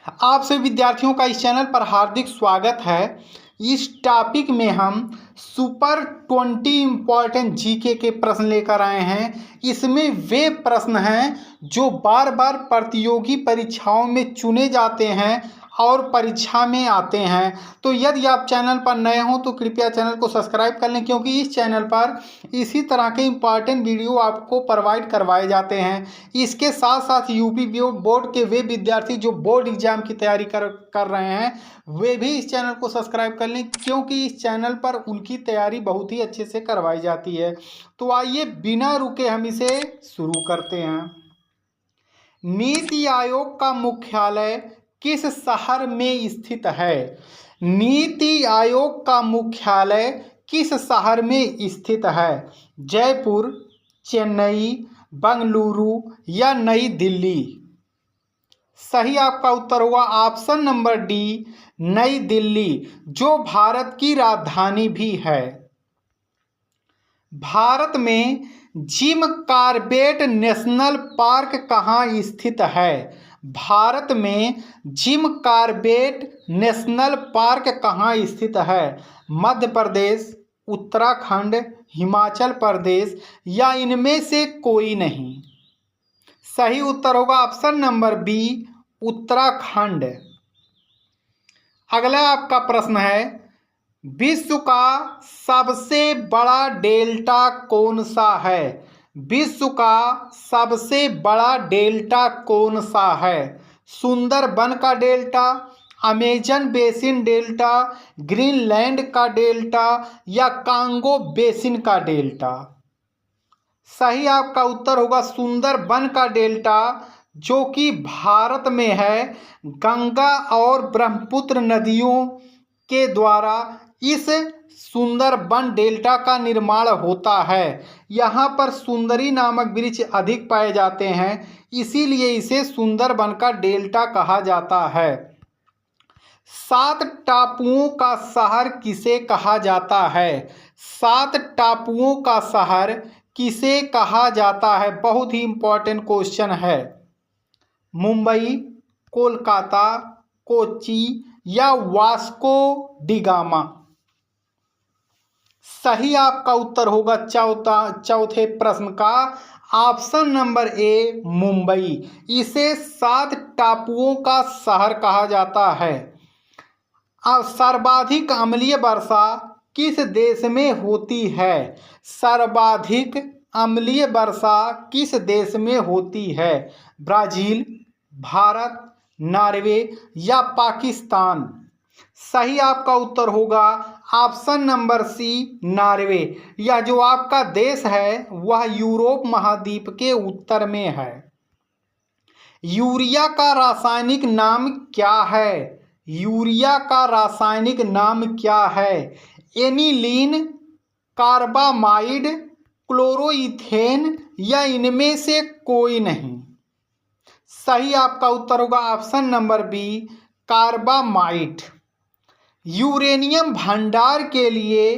आप सभी विद्यार्थियों का इस चैनल पर हार्दिक स्वागत है। इस टॉपिक में हम सुपर 20 इम्पॉर्टेंट जीके के प्रश्न लेकर आए हैं। इसमें वे प्रश्न हैं जो बार बार प्रतियोगी परीक्षाओं में चुने जाते हैं और परीक्षा में आते हैं। तो यदि आप चैनल पर नए हो तो कृपया चैनल को सब्सक्राइब कर लें, क्योंकि इस चैनल पर इसी तरह के इम्पॉर्टेंट वीडियो आपको प्रोवाइड करवाए जाते हैं। इसके साथ साथ यूपी बोर्ड के वे विद्यार्थी जो बोर्ड एग्जाम की तैयारी कर रहे हैं वे भी इस चैनल को सब्सक्राइब कर लें, क्योंकि इस चैनल पर उनकी तैयारी बहुत ही अच्छे से करवाई जाती है। तो आइए बिना रुके हम इसे शुरू करते हैं। नीति आयोग का मुख्यालय किस शहर में स्थित है? नीति आयोग का मुख्यालय किस शहर में स्थित है? जयपुर, चेन्नई, बंगलुरु या नई दिल्ली? सही आपका उत्तर होगा ऑप्शन नंबर डी, नई दिल्ली, जो भारत की राजधानी भी है। भारत में जिम कॉर्बेट नेशनल पार्क कहाँ स्थित है? भारत में जिम कॉर्बेट नेशनल पार्क कहाँ स्थित है? मध्य प्रदेश, उत्तराखंड, हिमाचल प्रदेश या इनमें से कोई नहीं? सही उत्तर होगा ऑप्शन नंबर बी, उत्तराखंड। अगला आपका प्रश्न है, विश्व का सबसे बड़ा डेल्टा कौन सा है? विश्व का सबसे बड़ा डेल्टा कौन सा है? सुंदरबन का delta, Amazon basin delta, Greenland का डेल्टा या कांगो बेसिन का डेल्टा? सही आपका उत्तर होगा सुंदरबन का डेल्टा, जो कि भारत में है। गंगा और ब्रह्मपुत्र नदियों के द्वारा इस सुंदरबन डेल्टा का निर्माण होता है। यहाँ पर सुंदरी नामक वृक्ष अधिक पाए जाते हैं, इसीलिए इसे सुंदरबन का डेल्टा कहा जाता है। 7 टापुओं का शहर किसे कहा जाता है? 7 टापुओं का शहर किसे कहा जाता है? बहुत ही इंपॉर्टेंट क्वेश्चन है। मुंबई, कोलकाता, कोच्चि या वास्को डिगामा? सही आपका उत्तर होगा चौथे प्रश्न का ऑप्शन नंबर ए, मुंबई। इसे 7 टापुओं का शहर कहा जाता है। सर्वाधिक अम्लीय वर्षा किस देश में होती है? सर्वाधिक अम्लीय वर्षा किस देश में होती है? ब्राजील, भारत, नॉर्वे या पाकिस्तान? सही आपका उत्तर होगा ऑप्शन नंबर सी, नॉर्वे। यह जो आपका देश है वह यूरोप महाद्वीप के उत्तर में है। यूरिया का रासायनिक नाम क्या है? यूरिया का रासायनिक नाम क्या है? एनिलीन, कार्बामाइड, क्लोरोइथेन या इनमें से कोई नहीं? सही आपका उत्तर होगा option number B, carbamide. Uranium भंडार के लिए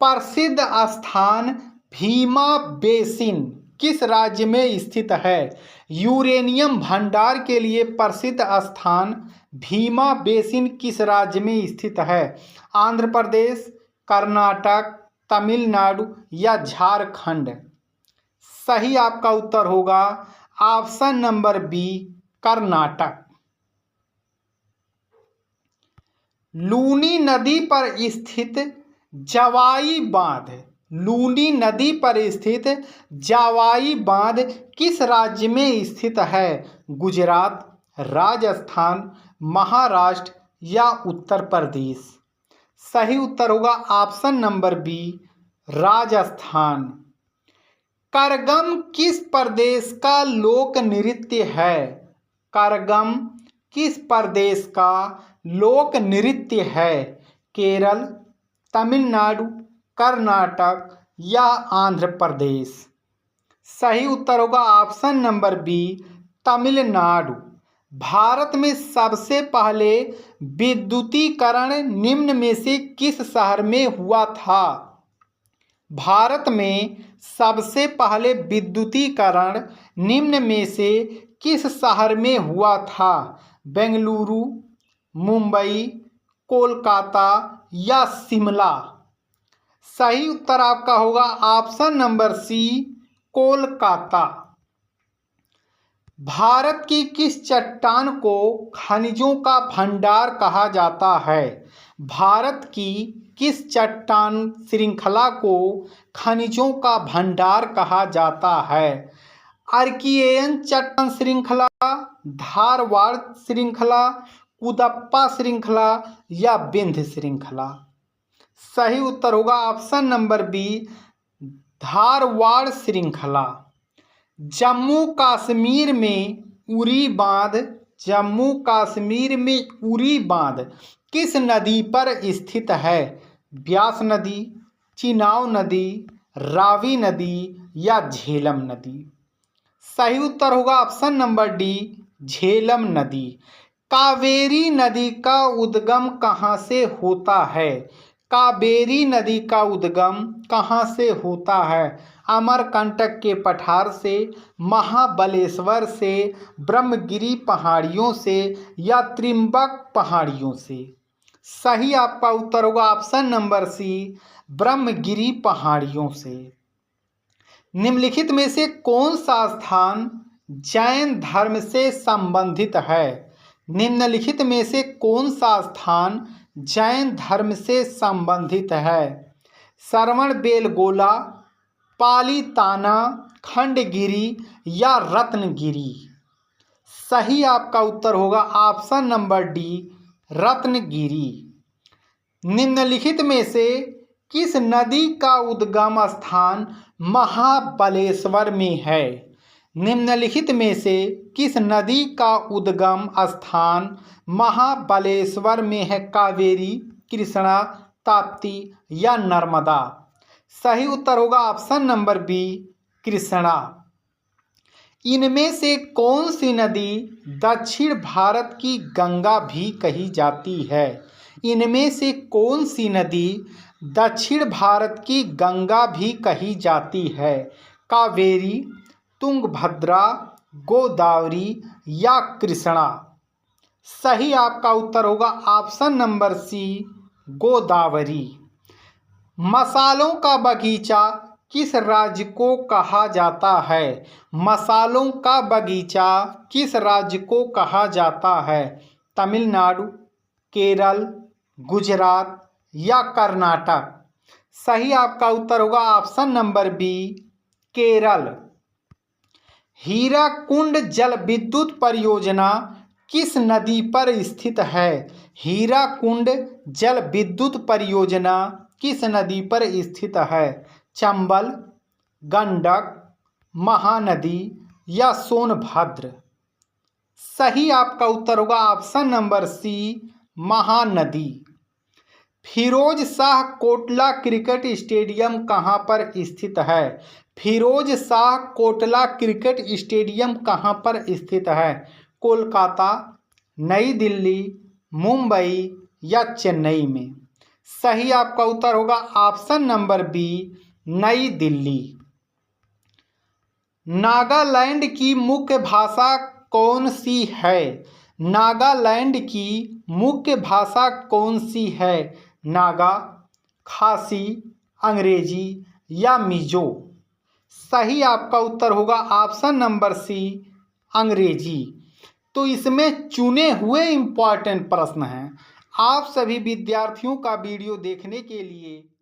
प्रसिद्ध स्थान भीमा बेसिन किस राज्य में स्थित है? यूरेनियम भंडार के लिए प्रसिद्ध स्थान भीमा बेसिन किस राज्य में स्थित है? आंध्र प्रदेश, कर्नाटक, तमिलनाडु या झारखंड? सही आपका उत्तर होगा option number B, Karnataka. Luni नदी पर स्थित जवाई बांध, लूनी नदी पर स्थित जवाई बांध किस राज्य में स्थित है? गुजरात, राजस्थान, महाराष्ट्र या उत्तर प्रदेश? सही उत्तर होगा option number B, Rajasthan. Karagam किस प्रदेश का लोक नृत्य है? करगम किस प्रदेश का लोक नृत्य है? केरल, तमिलनाडु, कर्नाटक या आंध्र प्रदेश? सही उत्तर होगा option number B, Tamil Nadu. Bharat में सबसे पहले विद्युतीकरण निम्न में से किस शहर में हुआ था? भारत में सबसे पहले विद्युतीकरण निम्न में से किस शहर में हुआ था? बेंगलुरु, मुंबई, कोलकाता या शिमला? सही उत्तर आपका होगा option number C, Kolkata. Bharat की किस चट्टान को खनिजों का भंडार कहा जाता है? भारत की किस चट्टान श्रृंखला को खनिजों का भंडार कहा जाता है? आर्कियन चट्टान श्रृंखला, धारवाड़ श्रृंखला, कुदप्पा श्रृंखला या विंध्य श्रृंखला? सही उत्तर होगा ऑप्शन नंबर बी, धारवाड़ श्रृंखला। जम्मू कश्मीर में उरी बांध, जम्मू कश्मीर में उरी बांध किस नदी पर स्थित है? ब्यास नदी, चिनाब नदी, रावी नदी या झेलम नदी? सही उत्तर होगा ऑप्शन नंबर डी, झेलम नदी। कावेरी नदी का उद्गम कहाँ से होता है? कावेरी नदी का उद्गम कहाँ से होता है? अमरकंटक के पठार से, महाबलेश्वर से, ब्रह्मगिरी पहाड़ियों से या त्रिंबक पहाड़ियों से? सही आपका उत्तर होगा ऑप्शन नंबर सी, ब्रह्मगिरी पहाड़ियों से। निम्नलिखित में से कौन सा स्थान जैन धर्म से संबंधित है? निम्नलिखित में से कौन सा स्थान जैन धर्म से संबंधित है? श्रवणबेलगोला, पालीताना, खंडगिरी या रत्नगिरी? सही आपका उत्तर होगा ऑप्शन नंबर डी, रत्नगिरी। निम्नलिखित में से किस नदी का उद्गम स्थान महाबलेश्वर में है? निम्नलिखित में से किस नदी का उद्गम स्थान महाबलेश्वर में है? कावेरी, कृष्णा, ताप्ती या नर्मदा? सही उत्तर होगा ऑप्शन नंबर बी, कृष्णा। इनमें से कौन सी नदी दक्षिण भारत की गंगा भी कही जाती है? इनमें से कौन सी नदी दक्षिण भारत की गंगा भी कही जाती है? कावेरी, तुंगभद्रा, गोदावरी या कृष्णा? सही आपका उत्तर होगा ऑप्शन नंबर सी, गोदावरी। मसालों का बगीचा किस राज्य को कहा जाता है? मसालों का बगीचा किस राज्य को कहा जाता है? तमिलनाडु, केरल, गुजरात या कर्नाटक? सही आपका उत्तर होगा option number B, Kerala. Hirakud जल विद्युत परियोजना किस नदी पर स्थित है? हीराकुंड जल विद्युत परियोजना किस नदी पर स्थित है? चंबल, गंडक, महानदी या सोनभद्र? सही आपका उत्तर होगा option number C, Mahanadi. Firoz Shah Kotla cricket stadium कहाँ पर स्थित है? फिरोज शाह कोटला क्रिकेट स्टेडियम कहाँ पर स्थित है? कोलकाता, नई दिल्ली, मुंबई या चेन्नई में? सही आपका उत्तर होगा ऑप्शन नंबर बी, नई दिल्ली। नागालैंड की मुख्य भाषा कौन सी है? नागालैंड की मुख्य भाषा कौन सी है? नागा, खासी, अंग्रेजी या मिजो? सही आपका उत्तर होगा ऑप्शन नंबर सी, अंग्रेजी। तो इसमें चुने हुए इम्पॉर्टेंट प्रश्न हैं। आप सभी विद्यार्थियों का वीडियो देखने के लिए